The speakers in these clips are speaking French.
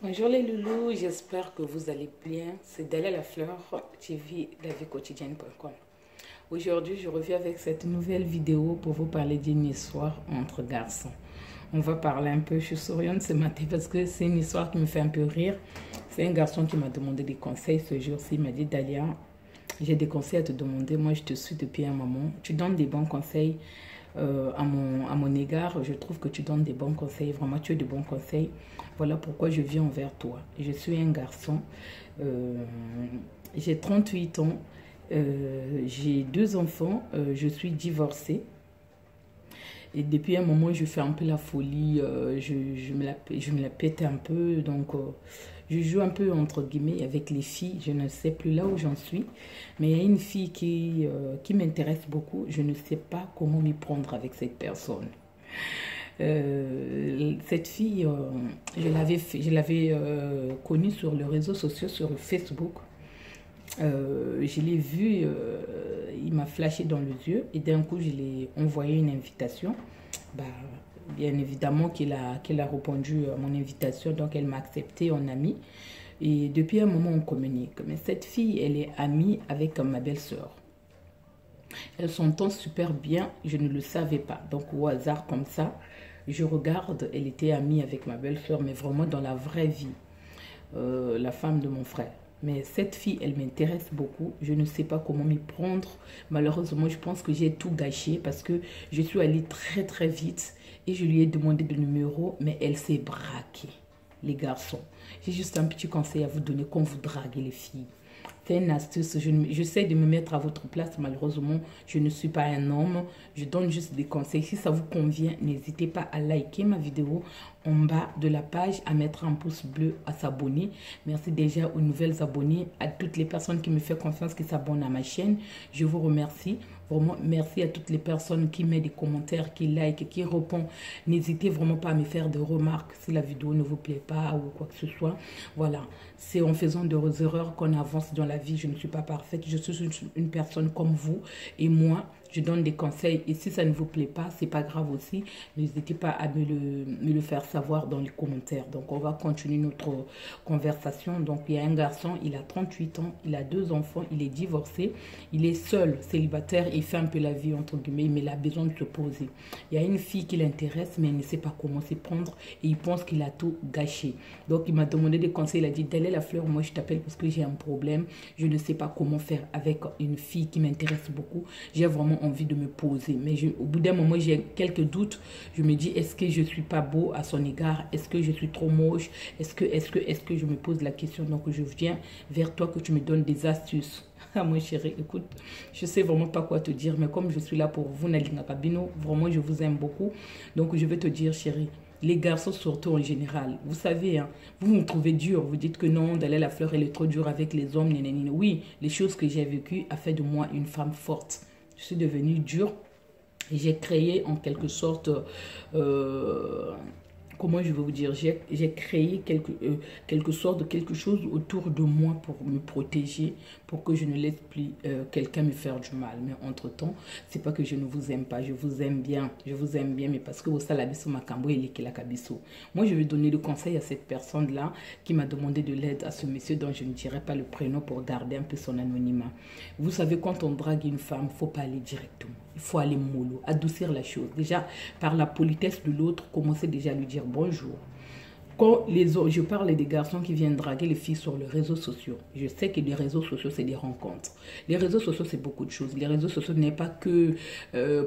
Bonjour les loulous, j'espère que vous allez bien. C'est Dalia Lafleur, TV laviequotidienne.com. Aujourd'hui, je reviens avec cette nouvelle vidéo pour vous parler d'une histoire entre garçons. On va parler un peu, je suis souriante ce matin parce que c'est une histoire qui me fait un peu rire. C'est un garçon qui m'a demandé des conseils ce jour-ci. Il m'a dit, Dalia, j'ai des conseils à te demander. Moi, je te suis depuis un moment. Tu donnes des bons conseils à mon égard. Je trouve que tu donnes des bons conseils. Vraiment, tu as de bons conseils. Voilà pourquoi je viens envers toi. Je suis un garçon. J'ai 38 ans. J'ai 2 enfants. Je suis divorcée. Et depuis un moment, je fais un peu la folie. Je me la pète un peu. Donc, je joue un peu entre guillemets avec les filles. Je ne sais plus là où j'en suis. Mais il y a une fille qui m'intéresse beaucoup. Je ne sais pas comment m'y prendre avec cette personne. Cette fille, je l'avais connue sur les réseaux sociaux, sur Facebook. Je l'ai vu, il m'a flashé dans les yeux et d'un coup, je lui ai envoyé une invitation. Bah, bien évidemment qu'il a répondu à mon invitation, donc elle m'a accepté en amie. Et depuis un moment, on communique. Mais cette fille, elle est amie avec ma belle-sœur. Elles s'entendent super bien, je ne le savais pas. Donc au hasard comme ça, je regarde, elle était amie avec ma belle-sœur, mais vraiment dans la vraie vie, la femme de mon frère. Mais cette fille, elle m'intéresse beaucoup. Je ne sais pas comment m'y prendre. Malheureusement, je pense que j'ai tout gâché parce que je suis allée très très vite et je lui ai demandé le numéro, mais elle s'est braquée. Les garçons, j'ai juste un petit conseil à vous donner quand vous draguez les filles. C'est une astuce. J'essaie de me mettre à votre place. Malheureusement, je ne suis pas un homme. Je donne juste des conseils. Si ça vous convient, n'hésitez pas à liker ma vidéo en bas de la page, à mettre un pouce bleu, à s'abonner. Merci déjà aux nouvelles abonnés, à toutes les personnes qui me font confiance, qui s'abonnent à ma chaîne. Je vous remercie. Vraiment, merci à toutes les personnes qui mettent des commentaires, qui like, qui répondent. N'hésitez vraiment pas à me faire des remarques si la vidéo ne vous plaît pas ou quoi que ce soit. Voilà, c'est en faisant des erreurs qu'on avance dans la vie. Je ne suis pas parfaite, je suis une personne comme vous et moi. Je donne des conseils et si ça ne vous plaît pas, c'est pas grave aussi. N'hésitez pas à me le faire savoir dans les commentaires. Donc, on va continuer notre conversation. Donc, il y a un garçon, il a 38 ans, il a 2 enfants, il est divorcé, il est seul, célibataire, il fait un peu la vie entre guillemets, mais il a besoin de se poser. Il y a une fille qui l'intéresse, mais il ne sait pas comment s'y prendre et il pense qu'il a tout gâché. Donc, il m'a demandé des conseils. Il a dit, Dalia Lafleur, moi je t'appelle parce que j'ai un problème. Je ne sais pas comment faire avec une fille qui m'intéresse beaucoup. J'ai vraiment envie de me poser. Mais au bout d'un moment, j'ai quelques doutes. Je me dis, est-ce que je suis pas beau à son égard? Est-ce que je suis trop moche? Est-ce que je me pose la question? Donc, je viens vers toi que tu me donnes des astuces. Ah, mon chéri, écoute, je sais vraiment pas quoi te dire, mais comme je suis là pour vous, Nalinga Kabino, vraiment, je vous aime beaucoup. Donc, je vais te dire, chérie, les garçons surtout en général, vous savez, hein, vous me trouvez dur, vous dites que non, Dalia Lafleur, elle est trop dure avec les hommes, nanani. Oui, les choses que j'ai vécues a fait de moi une femme forte. Je suis devenue dure et j'ai créé en quelque sorte, comment je vais vous dire, j'ai créé quelque sorte de quelque chose autour de moi pour me protéger, pour que je ne laisse plus quelqu'un me faire du mal. Mais entre-temps, c'est pas que je ne vous aime pas, je vous aime bien, mais parce que au salabiso makambo et la kabiso. Moi, je vais donner le conseil à cette personne-là qui m'a demandé de l'aide à ce monsieur dont je ne dirai pas le prénom pour garder un peu son anonymat. Vous savez, quand on drague une femme, il ne faut pas aller directement. Il faut aller mollo, adoucir la chose. Déjà, par la politesse de l'autre, commencer déjà à lui dire bonjour. Quand je parle des garçons qui viennent draguer les filles sur les réseaux sociaux. Je sais que les réseaux sociaux, c'est des rencontres. Les réseaux sociaux, c'est beaucoup de choses. Les réseaux sociaux n'est pas que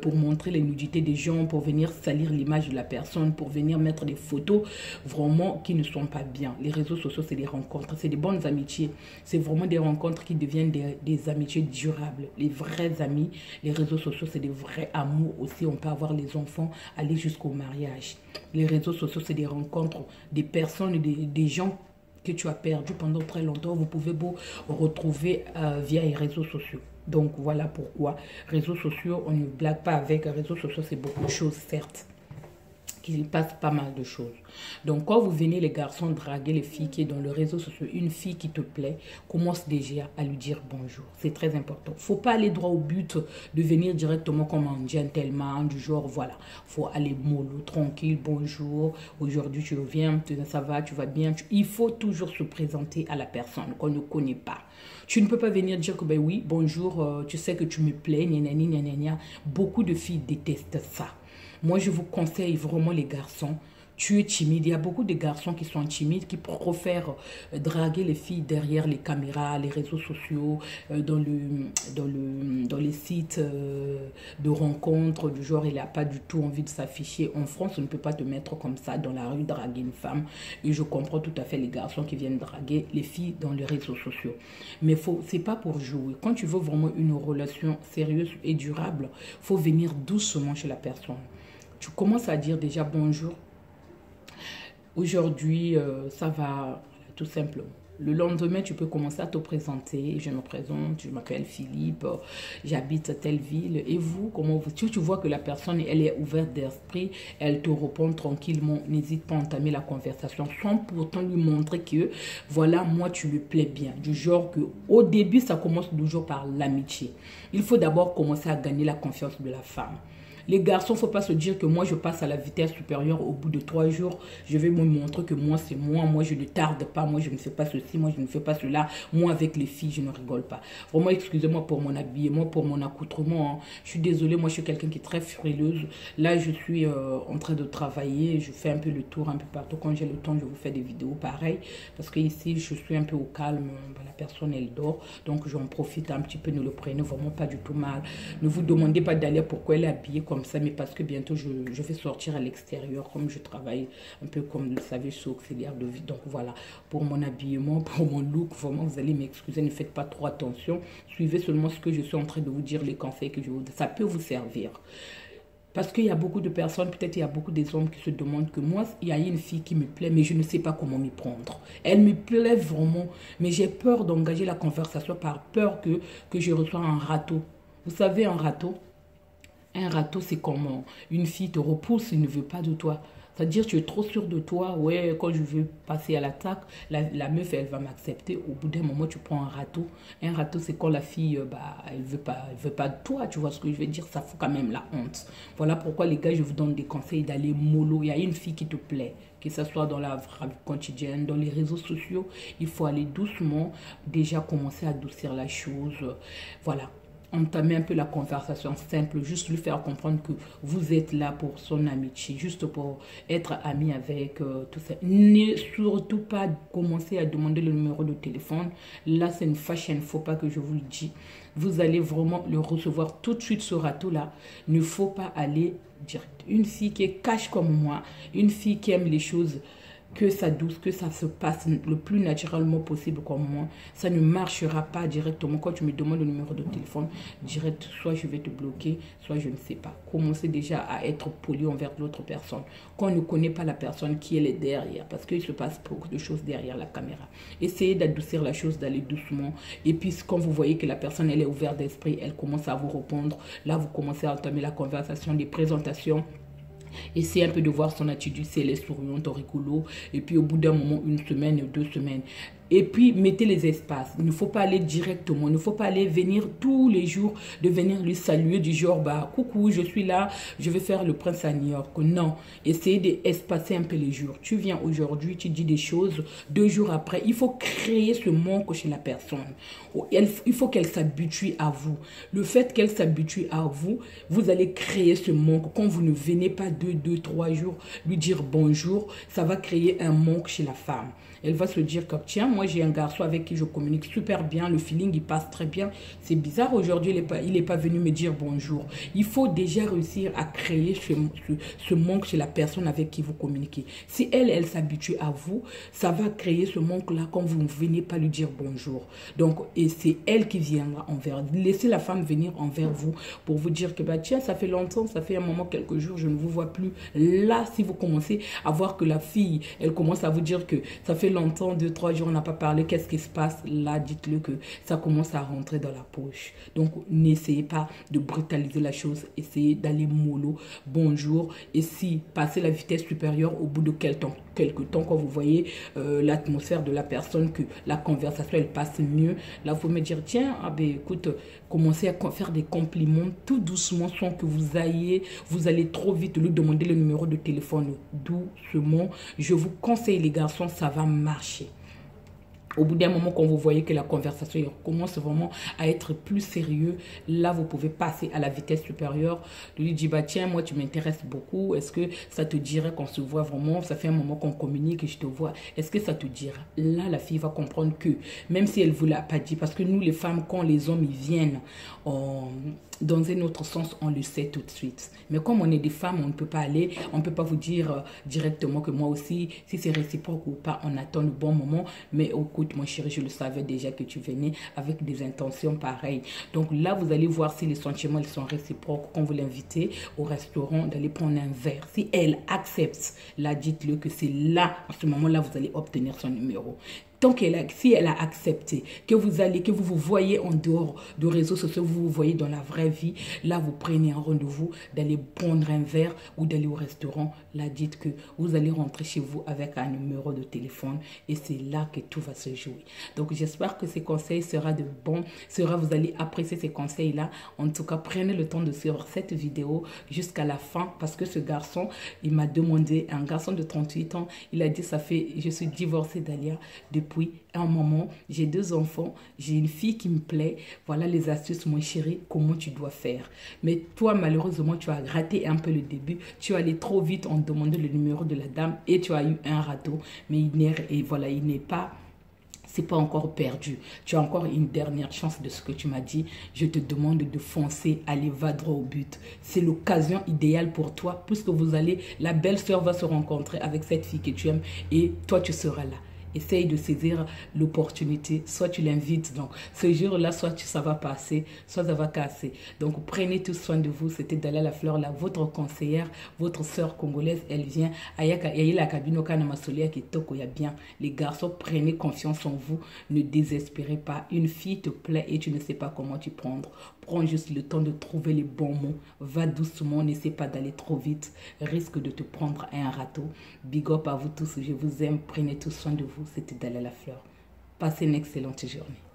pour montrer les nudités des gens, pour venir salir l'image de la personne, pour venir mettre des photos vraiment qui ne sont pas bien. Les réseaux sociaux, c'est des rencontres, c'est des bonnes amitiés. C'est vraiment des rencontres qui deviennent des amitiés durables. Les vrais amis, les réseaux sociaux, c'est des vrais amours aussi. On peut avoir les enfants, aller jusqu'au mariage. Les réseaux sociaux, c'est des rencontres, des personnes, des gens que tu as perdus pendant très longtemps. Vous pouvez vous retrouver via les réseaux sociaux. Donc, voilà pourquoi. Réseaux sociaux, on ne blague pas avec. Réseaux sociaux, c'est beaucoup de choses, certes. qu'il passe pas mal de choses. Donc, quand vous venez, les garçons, draguer les filles qui est dans le réseau social, une fille qui te plaît, commence déjà à lui dire bonjour. C'est très important. Faut pas aller droit au but de venir directement comme un gentleman, du genre, voilà. Faut aller mollo, tranquille, bonjour. Aujourd'hui, tu reviens, ça va, tu vas bien. Il faut toujours se présenter à la personne qu'on ne connaît pas. Tu ne peux pas venir dire que, ben oui, bonjour, tu sais que tu me plais, gna gna gna gna gna. Beaucoup de filles détestent ça. Moi, je vous conseille vraiment les garçons, tu es timide. Il y a beaucoup de garçons qui sont timides, qui préfèrent draguer les filles derrière les caméras, les réseaux sociaux, dans les sites de rencontres, du genre, il n'a pas du tout envie de s'afficher. En France, on ne peut pas te mettre comme ça dans la rue, draguer une femme. Et je comprends tout à fait les garçons qui viennent draguer les filles dans les réseaux sociaux. Mais c'est pas pour jouer. Quand tu veux vraiment une relation sérieuse et durable, il faut venir doucement chez la personne. Tu commences à dire déjà bonjour. Aujourd'hui, ça va, tout simplement. Le lendemain, tu peux commencer à te présenter. Je me présente, je m'appelle Philippe, j'habite à telle ville. Et vous, comment vous... Tu vois que la personne, elle est ouverte d'esprit, elle te répond tranquillement. N'hésite pas à entamer la conversation sans pourtant lui montrer que, voilà, moi, tu lui plais bien. Du genre que, au début, ça commence toujours par l'amitié. Il faut d'abord commencer à gagner la confiance de la femme. Les garçons, il ne faut pas se dire que moi, je passe à la vitesse supérieure au bout de 3 jours. Je vais me montrer que moi, c'est moi. Moi, je ne tarde pas. Moi, je ne fais pas ceci. Moi, je ne fais pas cela. Moi, avec les filles, je ne rigole pas. Vraiment, excusez-moi pour mon habillement, pour mon accoutrement. Hein. Je suis désolée. Moi, je suis quelqu'un qui est très frileuse. Là, je suis en train de travailler. Je fais un peu le tour un peu partout. Quand j'ai le temps, je vous fais des vidéos pareilles. Parce que ici, je suis un peu au calme. La personne, elle dort. Donc, j'en profite un petit peu. Ne le prenez vraiment pas du tout mal. Ne vous demandez pas d'aller pourquoi elle est habillée comme ça, mais parce que bientôt je vais sortir à l'extérieur, comme je travaille un peu comme vous le savez, je suis auxiliaire de vie. Donc voilà, pour mon habillement, pour mon look, vraiment vous allez m'excuser, ne faites pas trop attention, suivez seulement ce que je suis en train de vous dire, les conseils que je vous donne, ça peut vous servir. Parce qu'il y a beaucoup de personnes, peut-être il y a beaucoup des hommes qui se demandent que moi, il y a une fille qui me plaît, mais je ne sais pas comment m'y prendre. Elle me plaît vraiment, mais j'ai peur d'engager la conversation par peur que je reçois un râteau. Vous savez, un râteau, c'est comment une fille te repousse, elle ne veut pas de toi. C'est-à-dire, tu es trop sûr de toi. Ouais, quand je veux passer à l'attaque, la meuf, elle va m'accepter. Au bout d'un moment, tu prends un râteau. Un râteau, c'est quand la fille, elle veut pas de toi. Tu vois ce que je veux dire? Ça fout quand même la honte. Voilà pourquoi, les gars, je vous donne des conseils d'aller mollo. Il y a une fille qui te plaît, que ce soit dans la vie quotidienne, dans les réseaux sociaux. Il faut aller doucement. Déjà, commencer à adoucir la chose. Voilà. Entamer un peu la conversation simple, juste lui faire comprendre que vous êtes là pour son amitié, juste pour être ami avec tout ça. Ne surtout pas commencer à demander le numéro de téléphone. Là, c'est une fashion, il ne faut pas que je vous le dise. Vous allez vraiment le recevoir tout de suite ce râteau-là. Il ne faut pas aller direct. Une fille qui est cash comme moi, une fille qui aime les choses que ça douce, que ça se passe le plus naturellement possible comme moi. Ça ne marchera pas directement. Quand tu me demandes le numéro de téléphone, direct, soit je vais te bloquer, soit je ne sais pas. Commencez déjà à être poli envers l'autre personne. Quand on ne connaît pas la personne qui elle est derrière, parce qu'il se passe beaucoup de choses derrière la caméra. Essayez d'adoucir la chose, d'aller doucement. Et puis, quand vous voyez que la personne, elle est ouverte d'esprit, elle commence à vous répondre. Là, vous commencez à entamer la conversation, des présentations. Essayez un peu de voir son attitude, si elle est souriante, rigolo. Et puis au bout d'un moment, 1 semaine, 2 semaines. Et puis, mettez les espaces. Il ne faut pas aller directement. Il ne faut pas aller venir tous les jours, de venir lui saluer du genre, bah, coucou, je suis là, je vais faire le prince à New York. Non. Essayez d'espacer un peu les jours. Tu viens aujourd'hui, tu dis des choses. 2 jours après, il faut créer ce manque chez la personne. Il faut qu'elle s'habitue à vous. Le fait qu'elle s'habitue à vous, vous allez créer ce manque. Quand vous ne venez pas 2, 3 jours lui dire bonjour, ça va créer un manque chez la femme. Elle va se dire que tiens, moi j'ai un garçon avec qui je communique super bien, le feeling il passe très bien. C'est bizarre aujourd'hui, il n'est pas venu me dire bonjour. Il faut déjà réussir à créer ce manque chez la personne avec qui vous communiquez. Si elle s'habitue à vous, ça va créer ce manque-là quand vous ne venez pas lui dire bonjour. Donc, et c'est elle qui viendra envers. Laissez la femme venir envers vous pour vous dire que bah, tiens, ça fait longtemps, ça fait un moment, quelques jours, je ne vous vois plus. Là, si vous commencez à voir que la fille, elle commence à vous dire que ça fait longtemps, 2-3 jours, on n'a pas parlé, qu'est-ce qui se passe? Là, dites-le que ça commence à rentrer dans la poche. Donc, n'essayez pas de brutaliser la chose, essayez d'aller mollo, bonjour, et si passez la vitesse supérieure au bout de quelques temps, quand vous voyez l'atmosphère de la personne, que la conversation, elle passe mieux, là, vous me dire, tiens, ah ben, écoute, commencez à faire des compliments tout doucement, sans que vous allez trop vite lui demander le numéro de téléphone, doucement. Je vous conseille, les garçons, ça va marcher. Au bout d'un moment, quand vous voyez que la conversation commence vraiment à être plus sérieux, là, vous pouvez passer à la vitesse supérieure. Lui dire, bah, tiens, moi, tu m'intéresses beaucoup. Est-ce que ça te dirait qu'on se voit vraiment? Ça fait un moment qu'on communique et je te vois. Est-ce que ça te dirait? Là, la fille va comprendre que, même si elle ne vous l'a pas dit, parce que nous, les femmes, quand les hommes, ils viennent dans un autre sens, on le sait tout de suite. Mais comme on est des femmes, on ne peut pas aller, on ne peut pas vous dire directement que moi aussi, si c'est réciproque ou pas, on attend le bon moment. Mais écoute, mon chéri, je le savais déjà que tu venais avec des intentions pareilles. Donc là, vous allez voir si les sentiments ils sont réciproques quand vous l'invitez au restaurant, d'aller prendre un verre. Si elle accepte, là, dites-le que c'est là, à ce moment-là, vous allez obtenir son numéro. Donc, si elle a accepté, que vous voyez en dehors de réseaux sociaux, vous vous voyez dans la vraie vie, là, vous prenez un rendez-vous d'aller prendre un verre ou d'aller au restaurant. Là, dites que vous allez rentrer chez vous avec un numéro de téléphone et c'est là que tout va se jouer. Donc, j'espère que ces conseils seront de bons, vous allez apprécier ces conseils-là. En tout cas, prenez le temps de suivre cette vidéo jusqu'à la fin parce que ce garçon, il m'a demandé, un garçon de 38 ans, il a dit, je suis divorcée d'Alia depuis un moment, j'ai 2 enfants, j'ai une fille qui me plaît, voilà les astuces mon chéri, comment tu dois faire. Mais toi malheureusement tu as raté un peu le début, tu es allé trop vite en demandant le numéro de la dame et tu as eu un râteau, mais il n'est pas, c'est pas encore perdu. Tu as encore une dernière chance de ce que tu m'as dit. Je te demande de foncer, aller va droit au but. C'est l'occasion idéale pour toi puisque la belle-sœur va se rencontrer avec cette fille que tu aimes et toi tu seras là. Essaye de saisir l'opportunité, soit tu l'invites, donc ce jour-là, soit ça va passer, soit ça va casser. Donc prenez tout soin de vous, c'était Dalia Lafleur, là, votre conseillère, votre sœur congolaise, elle vient. Bien. Les garçons, prenez confiance en vous, ne désespérez pas. Une fille te plaît et tu ne sais pas comment t'y prendre. Prends juste le temps de trouver les bons mots, va doucement, n'essaie pas d'aller trop vite, risque de te prendre un râteau. Big up à vous tous, je vous aime, prenez tout soin de vous. C'était Dalia Lafleur. Passez une excellente journée.